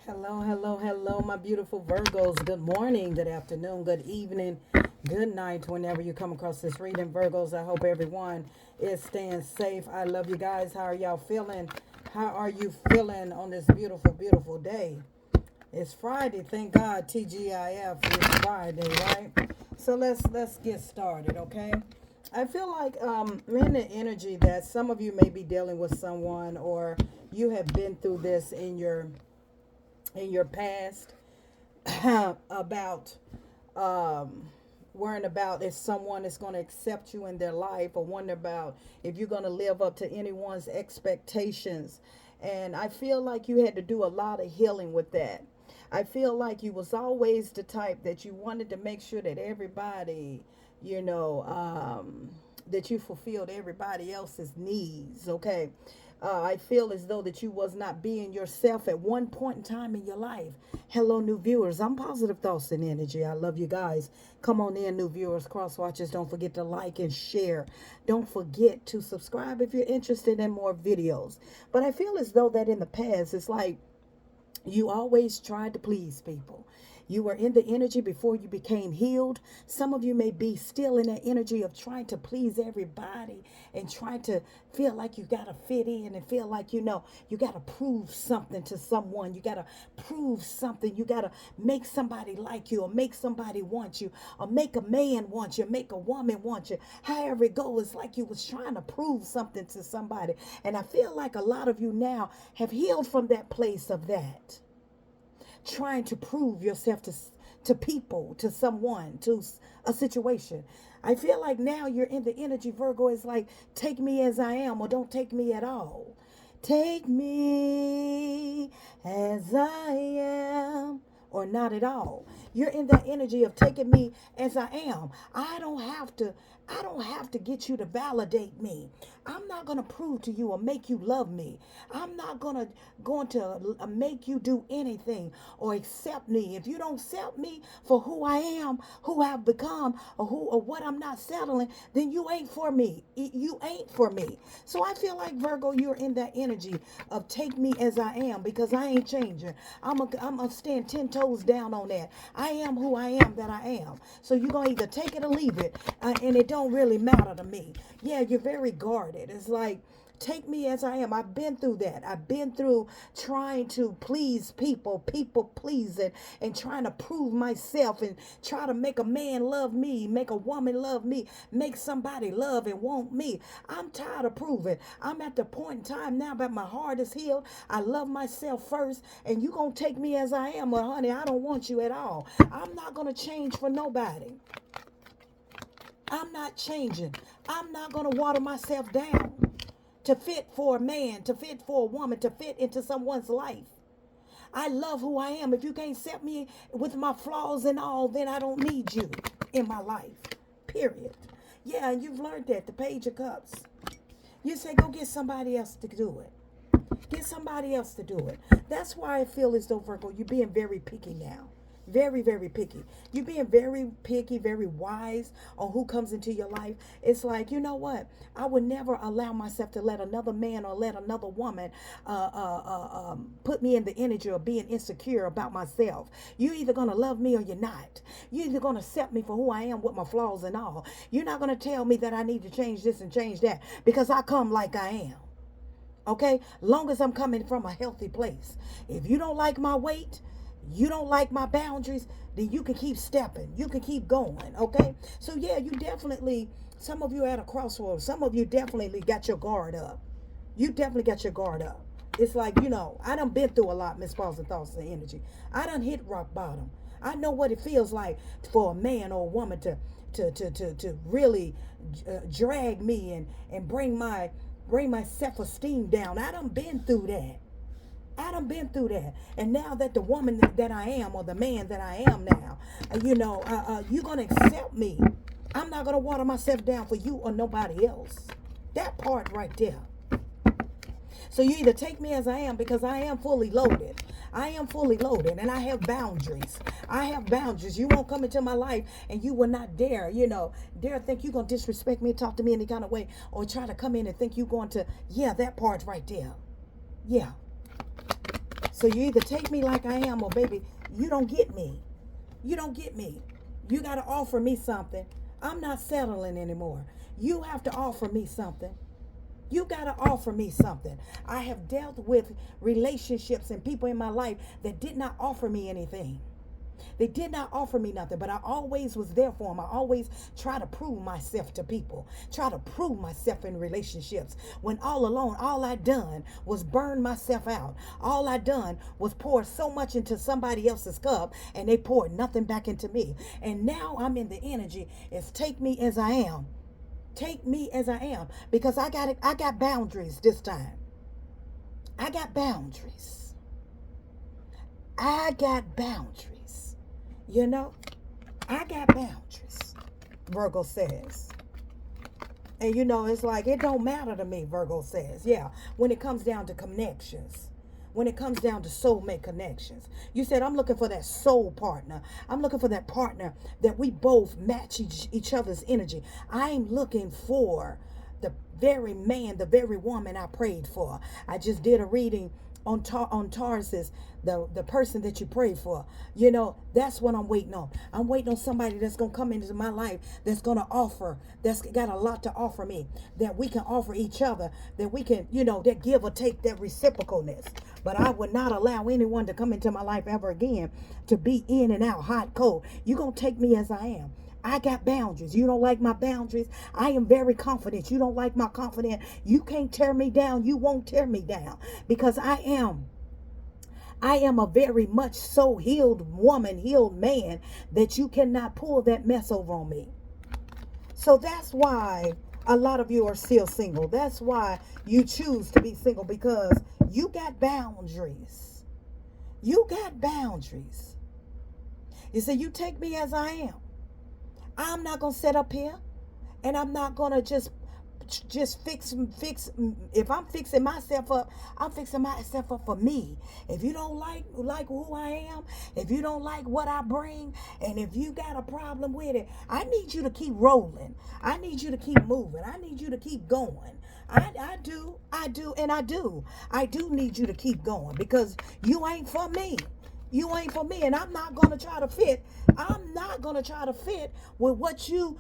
Hello, hello, hello, my beautiful Virgos. Good morning, good afternoon, good evening, good night, whenever you come across this reading, Virgos. I hope everyone is staying safe. I love you guys. How are y'all feeling? How are you feeling on this beautiful, beautiful day? It's Friday, thank God. TGIF, it's Friday, right? So let's get started, okay? I feel like I'm in the energy that some of you may be dealing with someone, or you have been through this in your past about um, worrying about if someone is going to accept you in their life, or wonder about if you're going to live up to anyone's expectations. And I feel like you had to do a lot of healing with that. I feel like you was always the type that you wanted to make sure that everybody, you know, that you fulfilled everybody else's needs. Okay. I feel as though that you was not being yourself at one point in time in your life. Hello, new viewers. I'm Positive Thoughts and Energy. I love you guys. Come on in, new viewers, crosswatchers. Don't forget to like and share. Don't forget to subscribe if you're interested in more videos. But I feel as though that in the past, it's like you always tried to please people. You were in the energy before you became healed. Some of you may be still in that energy of trying to please everybody and trying to feel like you got to fit in and feel like, you got to prove something to someone. You got to prove something. You got to make somebody like you, or make somebody want you, or make a man want you, make a woman want you. However it goes, it's like you was trying to prove something to somebody. And I feel like a lot of you now have healed from that place of that, trying to prove yourself to people, to someone, to a situation. I feel like now you're in the energy, Virgo. It's like, take me as I am, or don't take me at all. Take me as I am, or not at all. You're in the energy of taking me as I am. I don't have to get you to validate me. I'm not going to prove to you or make you love me. I'm not going to make you do anything or accept me. If you don't accept me for who I am, who I've become, or what I'm not settling, then you ain't for me. You ain't for me. So I feel like, Virgo, you're in that energy of take me as I am, because I ain't changing. I'm stand 10 toes down on that. I am who I am that I am. So you're going to either take it or leave it. And it don't really matter to me. Yeah, you're very guarded. It's like, take me as I am. I've been through that. I've been through trying to please people pleasing, and trying to prove myself, and try to make a man love me, make a woman love me, make somebody love and want me. I'm tired of proving. I'm at the point in time now that my heart is healed. I love myself first, and you gonna take me as I am. Well, honey, I don't want you at all. I'm not gonna change for nobody. I'm not changing. I'm not going to water myself down to fit for a man, to fit for a woman, to fit into someone's life. I love who I am. If you can't accept me with my flaws and all, then I don't need you in my life. Period. Yeah, and you've learned that. The Page of Cups. You say, go get somebody else to do it. Get somebody else to do it. That's why I feel as though, Virgo, you're being very picky now. Very, very picky. You're being very picky, very wise on who comes into your life. It's like, you know what? I would never allow myself to let another man or let another woman put me in the energy of being insecure about myself. You're either going to love me or you're not. You're either going to accept me for who I am with my flaws and all. You're not going to tell me that I need to change this and change that, because I come like I am. Okay? Long as I'm coming from a healthy place. If you don't like my weight, you don't like my boundaries, then you can keep stepping. You can keep going. Okay? So yeah, you definitely, some of you are at a crossroads. Some of you definitely got your guard up. You definitely got your guard up. It's like, I done been through a lot, Miss Positive Thoughts and Energy. I done hit rock bottom. I know what it feels like for a man or a woman to really drag me and bring my self-esteem down. I done been through that. I done been through that. And now that the woman that I am, or the man that I am now, you're going to accept me. I'm not going to water myself down for you or nobody else. That part right there. So you either take me as I am, because I am fully loaded. I am fully loaded, and I have boundaries. I have boundaries. You won't come into my life and you will not dare think you're going to disrespect me, talk to me any kind of way, or try to come in and think you're going to, yeah, that part right there. Yeah. So you either take me like I am, or baby, you don't get me. You don't get me. You got to offer me something. I'm not settling anymore. You have to offer me something. You got to offer me something. I have dealt with relationships and people in my life that did not offer me anything. They did not offer me nothing, but I always was there for them. I always try to prove myself to people, try to prove myself in relationships. When all alone, all I done was burn myself out. All I done was pour so much into somebody else's cup, and they poured nothing back into me. And now I'm in the energy. It's take me as I am. Take me as I am, because I got boundaries this time. I got boundaries. I got boundaries. You know, I got boundaries, Virgo says. And you know, it's like, it don't matter to me, Virgo says. Yeah, when it comes down to connections. When it comes down to soulmate connections. You said, I'm looking for that soul partner. I'm looking for that partner that we both match each other's energy. I'm looking for the very man, the very woman I prayed for. I just did a reading on Taurus, the person that you pray for. You know, that's what I'm waiting on. I'm waiting on somebody that's going to come into my life, that's going to offer, that's got a lot to offer me, that we can offer each other, that we can, you know, that give or take, that reciprocalness. But I would not allow anyone to come into my life ever again to be in and out, hot, cold. You're going to take me as I am. I got boundaries. You don't like my boundaries. I am very confident. You don't like my confidence. You can't tear me down. You won't tear me down, because I am a very much so healed woman, healed man, that you cannot pull that mess over on me. So that's why a lot of you are still single. That's why you choose to be single, because you got boundaries. You got boundaries. You say, you take me as I am. I'm not going to sit up here and I'm not going to just fix. If I'm fixing myself up, I'm fixing myself up for me. If you don't like who I am, if you don't like what I bring, and if you got a problem with it, I need you to keep rolling. I need you to keep moving. I need you to keep going. I do need you to keep going, because you ain't for me. You ain't for me, and I'm not gonna try to fit. I'm not gonna try to fit with what your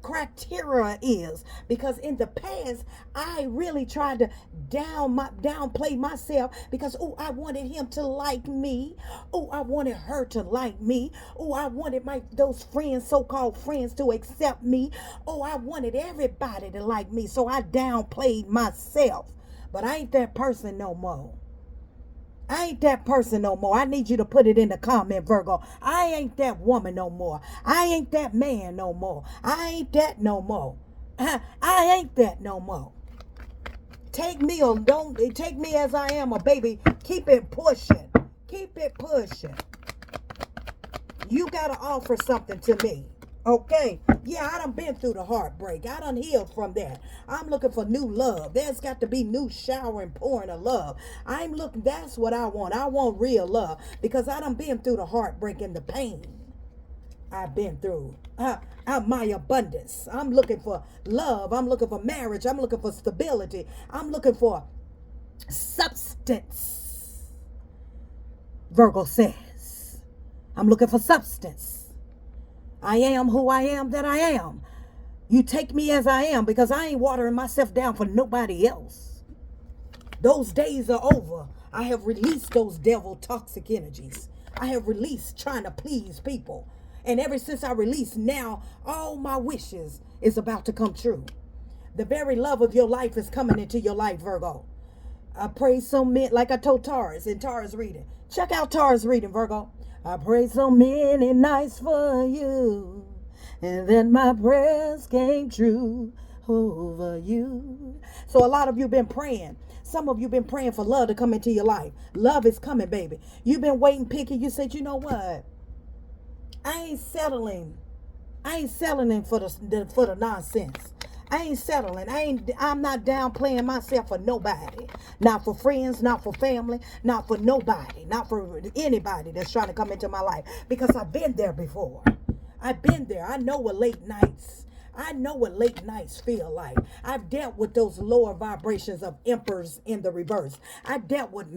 criteria is, because in the past I really tried to downplay myself, because I wanted him to like me. I wanted her to like me. I wanted those friends, so-called friends, to accept me. I wanted everybody to like me, so I downplayed myself. But I ain't that person no more. I ain't that person no more. I need you to put it in the comment, Virgo. I ain't that woman no more. I ain't that man no more. I ain't that no more. I ain't that no more. Take me, or don't take me as I am, or baby, keep it pushing. Keep it pushing. You got to offer something to me. Okay, yeah, I done been through the heartbreak. I done healed from that. I'm looking for new love. There's got to be new showering, pouring of love. That's what I want. I want real love, because I done been through the heartbreak and the pain. I've been through my abundance. I'm looking for love. I'm looking for marriage. I'm looking for stability. I'm looking for substance. Virgo says, I'm looking for substance. I am who I am that I am. You take me as I am, because I ain't watering myself down for nobody else. Those days are over. I have released those devil toxic energies. I have released trying to please people. And ever since I released, now all my wishes is about to come true. The very love of your life is coming into your life, Virgo. I pray so many, like I told Taurus in Taurus reading. Check out Taurus reading, Virgo. I prayed so many nights for you, and then my prayers came true over you. So a lot of you been praying. Some of you been praying for love to come into your life. Love is coming, baby. You've been waiting, picky. You said, you know what? I ain't settling for the nonsense. I ain't settling. I'm not downplaying myself for nobody. Not for friends, not for family, not for nobody, not for anybody that's trying to come into my life. Because I've been there before. I've been there. I know what late nights. I know what late nights feel like. I've dealt with those lower vibrations of emperors in the reverse. I dealt with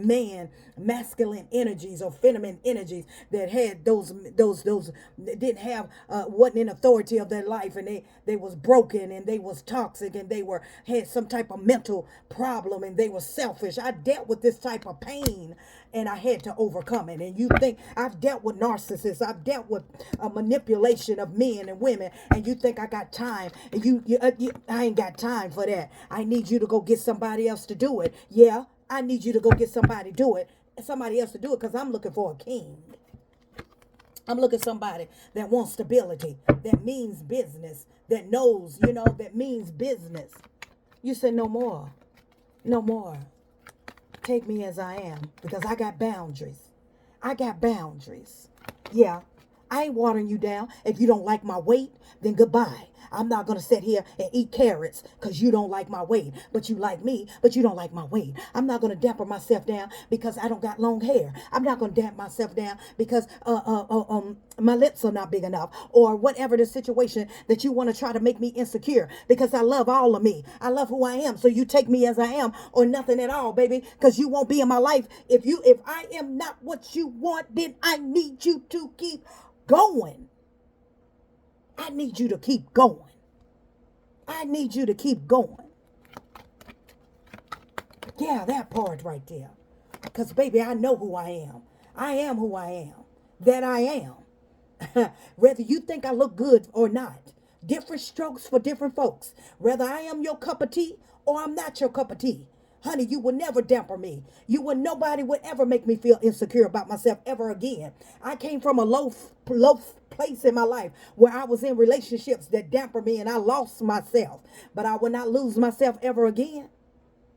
masculine energies or feminine energies that had those didn't have wasn't in authority of their life, and they was broken, and they was toxic, and they were had some type of mental problem, and they were selfish. I dealt with this type of pain, and I had to overcome it. And you think I've dealt with narcissists, I've dealt with manipulation of men and women, and you think I got time? And I ain't got time for that. I need you to go get somebody else to do it. Yeah, I need you to go get somebody else to do it, because I'm looking for a king. I'm looking for somebody that wants stability, that means business, that knows, that means business. You say no more. No more. Take me as I am, because I got boundaries. I got boundaries. Yeah, I ain't watering you down. If you don't like my weight, then goodbye. I'm not going to sit here and eat carrots because you don't like my weight. But you like me, but you don't like my weight. I'm not going to damper myself down because I don't got long hair. I'm not going to damp myself down because my lips are not big enough, or whatever the situation that you want to try to make me insecure, because I love all of me. I love who I am. So you take me as I am or nothing at all, baby, because you won't be in my life. If I am not what you want, then I need you to keep going. I need you to keep going. I need you to keep going. Yeah, that part right there. Because, baby, I know who I am. I am who I am. That I am. Whether you think I look good or not. Different strokes for different folks. Whether I am your cup of tea or I'm not your cup of tea. Honey, you will never damper me. Nobody would ever make me feel insecure about myself ever again. I came from a low place in my life where I was in relationships that damper me, and I lost myself. But I will not lose myself ever again.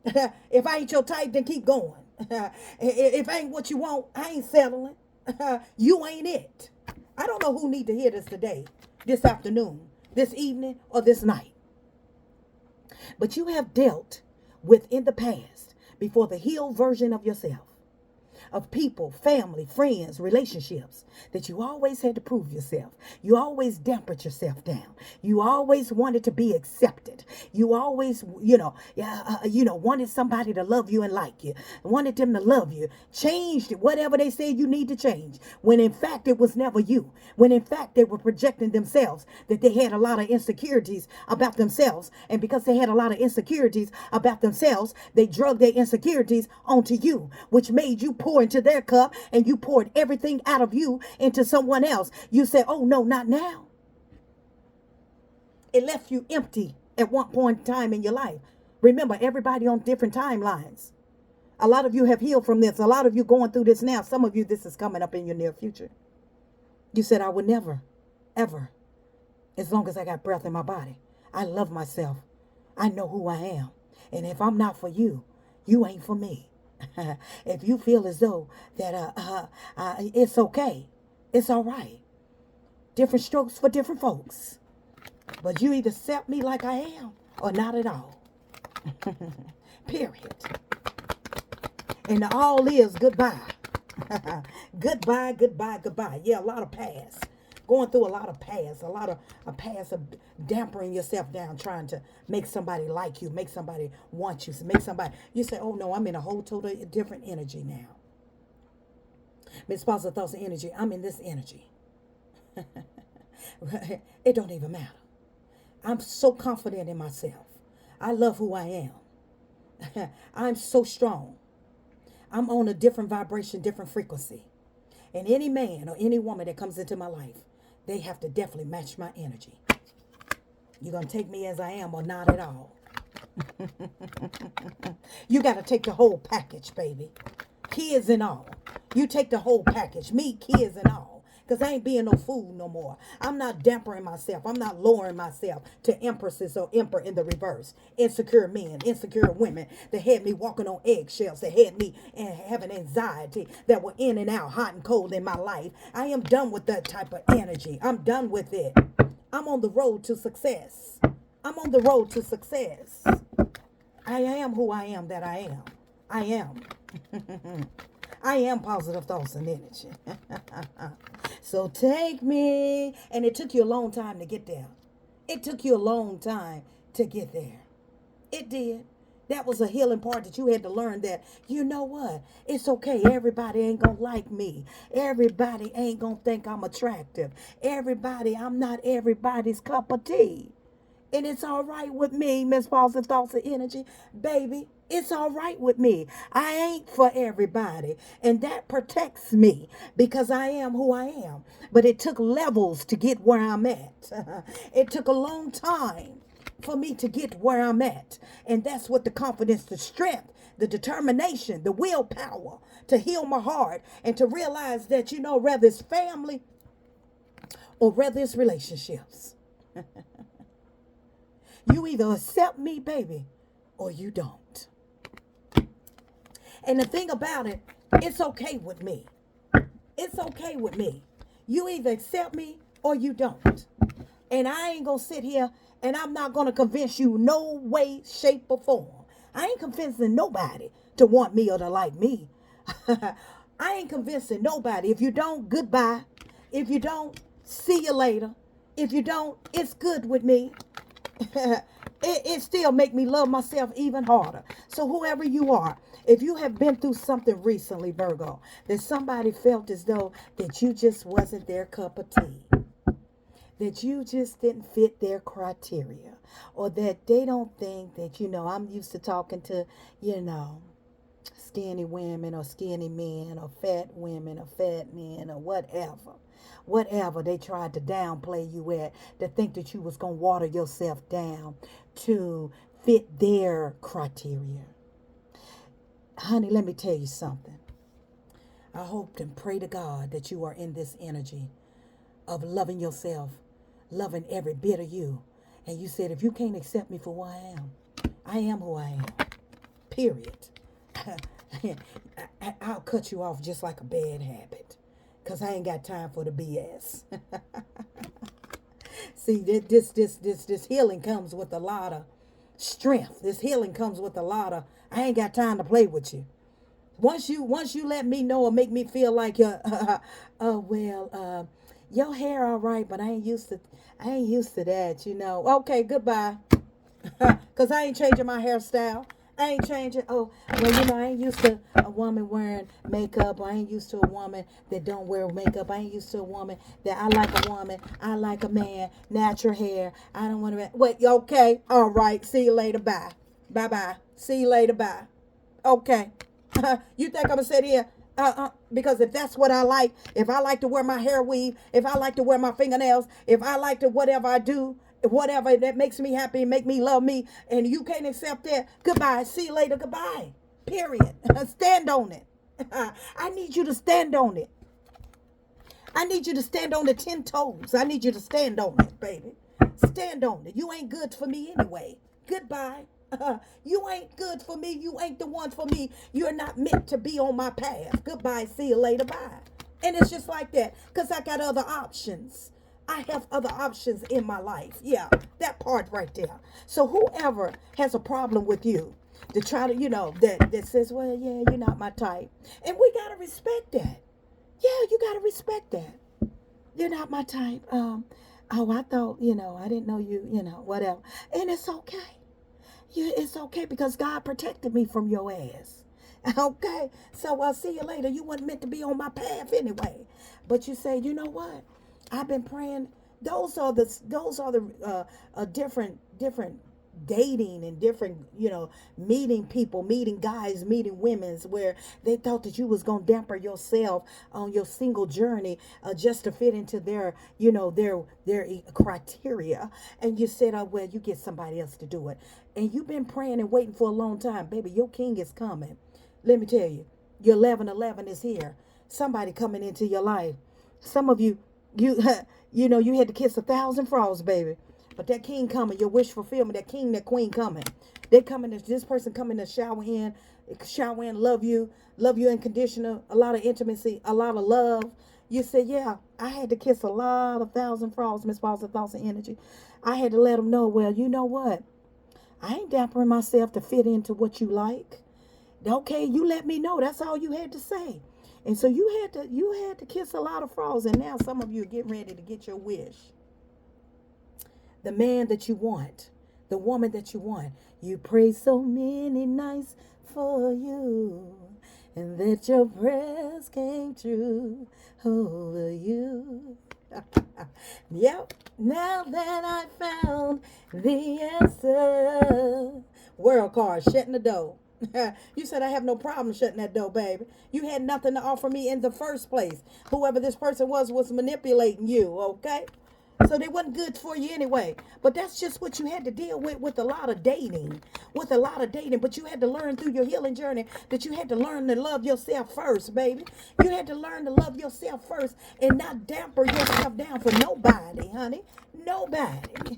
If I ain't your type, then keep going. If I ain't what you want, I ain't settling. You ain't it. I don't know who need to hear this today, this afternoon, this evening, or this night. But you have dealt with in the past, before the healed version of yourself, of people, family, friends, relationships, that you always had to prove yourself. You always dampened yourself down. You always wanted to be accepted. You always, wanted somebody to love you and like you. Wanted them to love you. Changed whatever they said you need to change. When in fact, it was never you. When in fact, they were projecting themselves, that they had a lot of insecurities about themselves. And because they had a lot of insecurities about themselves, they drug their insecurities onto you, which made you pour into their cup, and you poured everything out of you into someone else. You said, oh no, not now. It left you empty at one point in time in your life. Remember, everybody on different timelines. A lot of you have healed from this. A lot of you going through this now. Some of you, this is coming up in your near future. You said, I would never, ever, as long as I got breath in my body. I love myself. I know who I am. And if I'm not for you, you ain't for me. If you feel as though that it's okay, it's all right. Different strokes for different folks. But you either accept me like I am or not at all. Period. And the all is goodbye. Goodbye, goodbye, goodbye. Yeah, a lot of past. Going through a lot of past. A past of dampering yourself down, trying to make somebody like you, make somebody want you, make somebody. You say, oh no, I'm in a whole totally different energy now. Miss Positive Thoughts and Energy, I'm in this energy. It don't even matter. I'm so confident in myself. I love who I am. I'm so strong. I'm on a different vibration, different frequency. And any man or any woman that comes into my life, they have to definitely match my energy. You're going to take me as I am or not at all. You got to take the whole package, baby. Kids and all. You take the whole package. Me, kids and all. Because I ain't being no fool no more. I'm not dampering myself. I'm not lowering myself to empresses or emperor in the reverse. Insecure men, insecure women that had me walking on eggshells, that had me having anxiety, that were in and out, hot and cold in my life. I am done with that type of energy. I'm done with it. I'm on the road to success. I'm on the road to success. I am who I am that I am. I am. I am Positive Thoughts and Energy. So take me. And it took you a long time to get there. It took you a long time to get there. It did. That was a healing part that you had to learn that, you know what? It's okay. Everybody ain't going to like me. Everybody ain't going to think I'm attractive. I'm not everybody's cup of tea. And it's all right with me, Miss Positive Thoughts of Energy. Baby, it's all right with me. I ain't for everybody. And that protects me because I am who I am. But it took levels to get where I'm at. It took a long time for me to get where I'm at. And that's what the confidence, the strength, the determination, the willpower to heal my heart and to realize that, whether it's family or whether it's relationships, you either accept me, baby, or you don't. And the thing about it, it's okay with me. It's okay with me. You either accept me or you don't. And I ain't going to sit here and I'm not going to convince you no way, shape, or form. I ain't convincing nobody to want me or to like me. I ain't convincing nobody. If you don't, goodbye. If you don't, see you later. If you don't, it's good with me. It still make me love myself even harder. So whoever you are, if you have been through something recently, Virgo, that somebody felt as though that you just wasn't their cup of tea, that you just didn't fit their criteria, or that they don't think that, I'm used to talking to, skinny women or skinny men or fat women or fat men or whatever they tried to downplay you at, to think that you was going to water yourself down to fit their criteria. Honey, let me tell you something. I hope and pray to God that you are in this energy of loving yourself, loving every bit of you. And you said, if you can't accept me for who I am who I am. Period. I'll cut you off just like a bad habit. Because I ain't got time for the BS. See, this healing comes with a lot of strength. This healing comes with a lot of, I ain't got time to play with you. Once you let me know or make me feel like your hair all right, but I ain't used to that, Okay, goodbye. Cause I ain't changing my hairstyle. I ain't changing. Oh, well, I ain't used to a woman wearing makeup. I ain't used to a woman that don't wear makeup. I ain't used to a woman that I like a woman. I like a man, natural hair. I don't want to. Wait, okay, all right. See you later. Bye. Bye bye. See you later. Bye. Okay. You think I'm gonna sit here? Because if that's what I like, if I like to wear my hair weave, if I like to wear my fingernails, if I like to whatever I do, whatever that makes me happy, make me love me, and you can't accept that, goodbye. See you later. Goodbye. Period. Stand on it. I need you to stand on it. I need you to stand on the 10 toes. I need you to stand on it, baby. Stand on it. You ain't good for me anyway. Goodbye. You ain't good for me. You ain't the one for me. You're not meant to be on my path. Goodbye. See you later. Bye. And it's just like that because I got other options. I have other options in my life. Yeah, that part right there. So whoever has a problem with you to try to, that says, well, yeah, you're not my type. And we got to respect that. Yeah, you got to respect that. You're not my type. I thought, I didn't know you, whatever. And it's okay. Yeah, it's okay because God protected me from your ass. Okay, so I'll see you later. You weren't meant to be on my path anyway. But you say, you know what? I've been praying. Those are the different dating and different, meeting people, meeting guys, meeting women's, where they thought that you was gonna damper yourself on your single journey just to fit into their, their criteria. And you said, oh well, you get somebody else to do it. And you've been praying and waiting for a long time, baby. Your king is coming. Let me tell you, your 1111 is here. Somebody coming into your life. Some of you, you had to kiss 1,000 frogs, baby. But that king coming, your wish fulfillment, that king, that queen coming. They coming, this person coming to shower in, love you unconditional, a lot of intimacy, a lot of love. You say, yeah, I had to kiss a lot of 1,000 frogs, Miss Positive Thoughts and Energy. I had to let them know, well, you know what? I ain't dampering myself to fit into what you like. Okay, you let me know. That's all you had to say. And so you had to kiss a lot of frogs, and now some of you are getting ready to get your wish. the man that you want, the woman that you want. You pray so many nights for you, and that your prayers came true over you. Yep, now that I found the answer. World card, shutting the door. You said I have no problem shutting that door, baby. You had nothing to offer me in the first place. Whoever this person was manipulating you, okay? So they wasn't good for you anyway. But that's just what you had to deal with a lot of dating. With a lot of dating. But you had to learn through your healing journey that you had to learn to love yourself first, baby. You had to learn to love yourself first and not damper yourself down for nobody, honey. Nobody.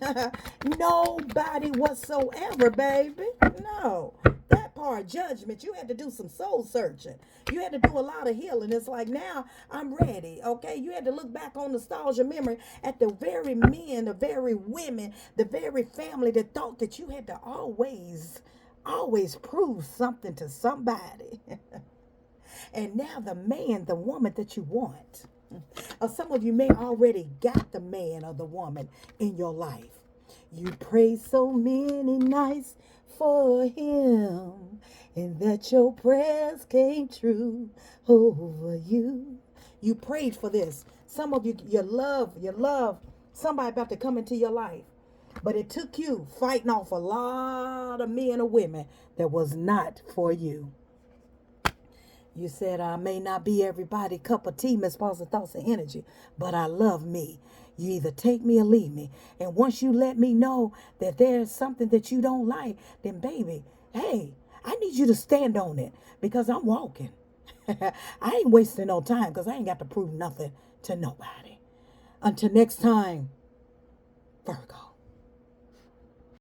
Nobody whatsoever, baby. No. That part, judgment, you had to do some soul searching. You had to do a lot of healing. It's like, now I'm ready, okay? You had to look back on nostalgia memory at the very men, the very women, the very family that thought that you had to always prove something to somebody. And now the man, the woman that you want. Or some of you may already got the man or the woman in your life. You pray so many nights for him, and that your prayers came true over you. You prayed for this. Some of you, you love somebody about to come into your life. But it took you fighting off a lot of men or women that was not for you. You said, I may not be everybody cup of tea, Miss Positive Thoughts and Energy, but I love me. You either take me or leave me. And once you let me know that there's something that you don't like, then baby, hey, I need you to stand on it because I'm walking. I ain't wasting no time because I ain't got to prove nothing to nobody. Until next time, Virgo.